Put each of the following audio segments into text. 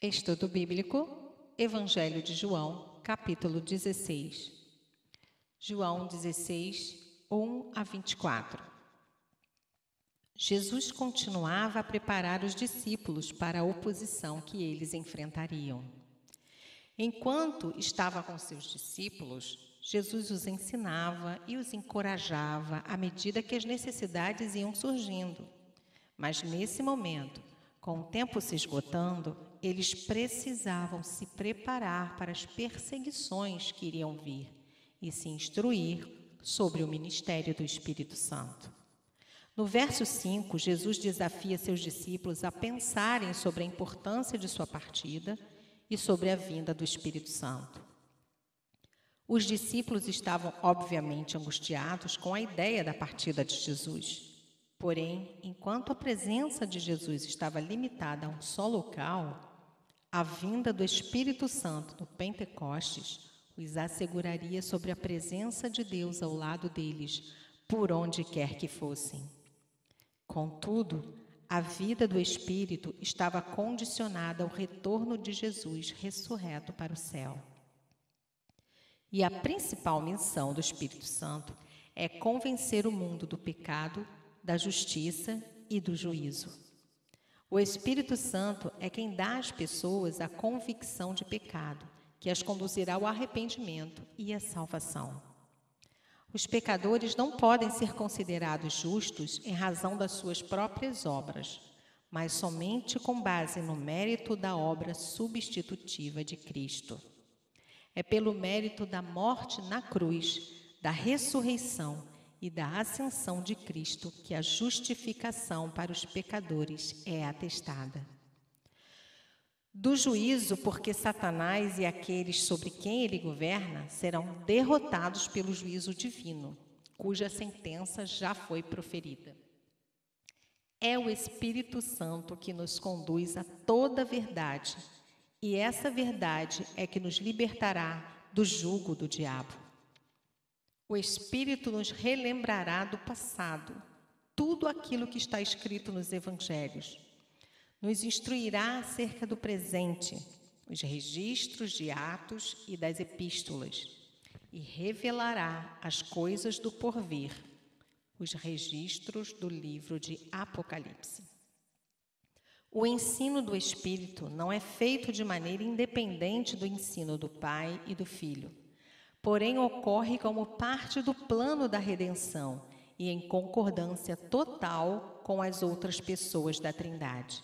Estudo Bíblico, Evangelho de João, capítulo 16. João 16, 1 a 24. Jesus continuava a preparar os discípulos para a oposição que eles enfrentariam. Enquanto estava com seus discípulos, Jesus os ensinava e os encorajava à medida que as necessidades iam surgindo. Mas nesse momento, com o tempo se esgotando, eles precisavam se preparar para as perseguições que iriam vir e se instruir sobre o ministério do Espírito Santo. No verso 5, Jesus desafia seus discípulos a pensarem sobre a importância de sua partida e sobre a vinda do Espírito Santo. Os discípulos estavam, obviamente, angustiados com a ideia da partida de Jesus. Porém, enquanto a presença de Jesus estava limitada a um só local, a vinda do Espírito Santo no Pentecostes os asseguraria sobre a presença de Deus ao lado deles, por onde quer que fossem. Contudo, a vida do Espírito estava condicionada ao retorno de Jesus ressurreto para o céu. E a principal missão do Espírito Santo é convencer o mundo do pecado, da justiça e do juízo. O Espírito Santo é quem dá às pessoas a convicção de pecado, que as conduzirá ao arrependimento e à salvação. Os pecadores não podem ser considerados justos em razão das suas próprias obras, mas somente com base no mérito da obra substitutiva de Cristo. É pelo mérito da morte na cruz, da ressurreição e da ascensão de Cristo que a justificação para os pecadores é atestada. Do juízo, porque Satanás e aqueles sobre quem ele governa serão derrotados pelo juízo divino, cuja sentença já foi proferida. É o Espírito Santo que nos conduz a toda a verdade, e essa verdade é que nos libertará do jugo do diabo. O Espírito nos relembrará do passado, tudo aquilo que está escrito nos Evangelhos. Nos instruirá acerca do presente, os registros de Atos e das Epístolas, e revelará as coisas do porvir, os registros do livro de Apocalipse. O ensino do Espírito não é feito de maneira independente do ensino do Pai e do Filho, porém ocorre como parte do plano da redenção e em concordância total com as outras pessoas da Trindade.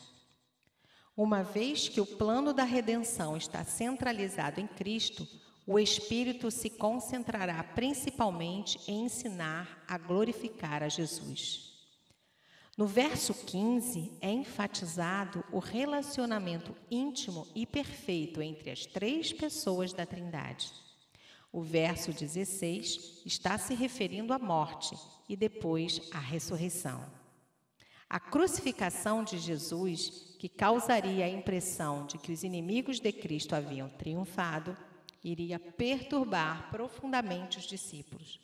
Uma vez que o plano da redenção está centralizado em Cristo, o Espírito se concentrará principalmente em ensinar a glorificar a Jesus. No verso 15, é enfatizado o relacionamento íntimo e perfeito entre as três pessoas da Trindade. O verso 16 está se referindo à morte e depois à ressurreição. A crucificação de Jesus, que causaria a impressão de que os inimigos de Cristo haviam triunfado, iria perturbar profundamente os discípulos.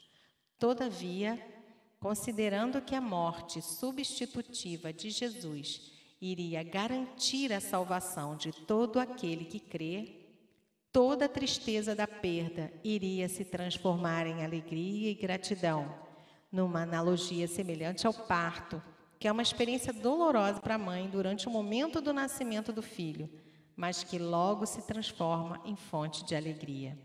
Todavia, considerando que a morte substitutiva de Jesus iria garantir a salvação de todo aquele que crê, toda a tristeza da perda iria se transformar em alegria e gratidão, numa analogia semelhante ao parto, que é uma experiência dolorosa para a mãe durante o momento do nascimento do filho, mas que logo se transforma em fonte de alegria.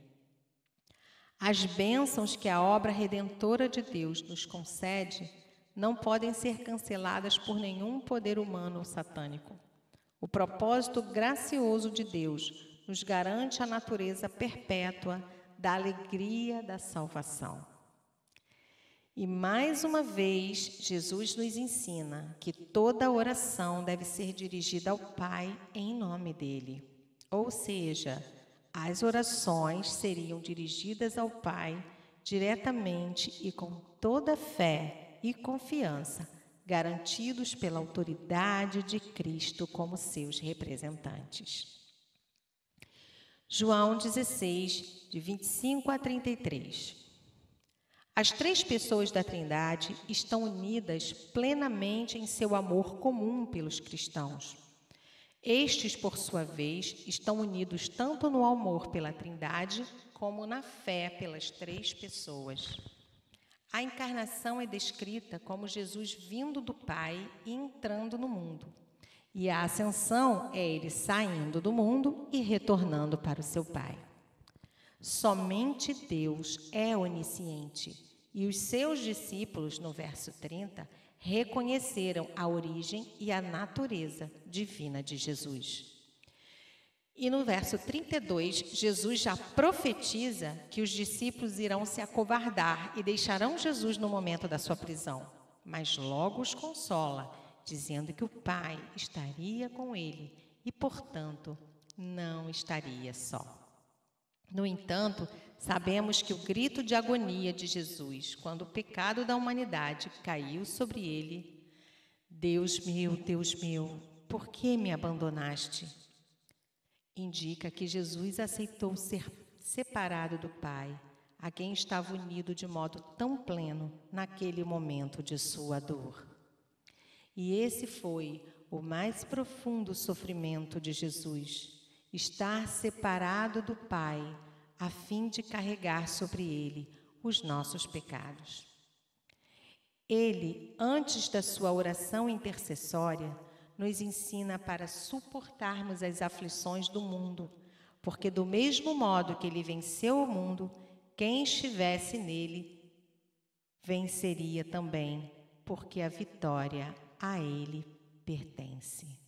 As bênçãos que a obra redentora de Deus nos concede não podem ser canceladas por nenhum poder humano ou satânico. O propósito gracioso de Deus nos garante a natureza perpétua da alegria da salvação. E mais uma vez, Jesus nos ensina que toda oração deve ser dirigida ao Pai em nome dele. Ou seja, as orações seriam dirigidas ao Pai diretamente e com toda fé e confiança, garantidos pela autoridade de Cristo como seus representantes. João 16, de 25 a 33. As três pessoas da Trindade estão unidas plenamente em seu amor comum pelos cristãos. Estes, por sua vez, estão unidos tanto no amor pela Trindade como na fé pelas três pessoas. A encarnação é descrita como Jesus vindo do Pai e entrando no mundo. E a ascensão é ele saindo do mundo e retornando para o seu Pai. Somente Deus é onisciente, e os seus discípulos, no verso 30, reconheceram a origem e a natureza divina de Jesus. E no verso 32, Jesus já profetiza que os discípulos irão se acovardar e deixarão Jesus no momento da sua prisão, mas logo os consola, dizendo que o Pai estaria com ele e, portanto, não estaria só. No entanto, sabemos que o grito de agonia de Jesus, quando o pecado da humanidade caiu sobre ele, Deus meu, por que me abandonaste? Indica que Jesus aceitou ser separado do Pai, a quem estava unido de modo tão pleno naquele momento de sua dor. E esse foi o mais profundo sofrimento de Jesus, estar separado do Pai, a fim de carregar sobre ele os nossos pecados. Ele, antes da sua oração intercessória, nos ensina para suportarmos as aflições do mundo, porque do mesmo modo que ele venceu o mundo, quem estivesse nele venceria também, porque a vitória a ele pertence.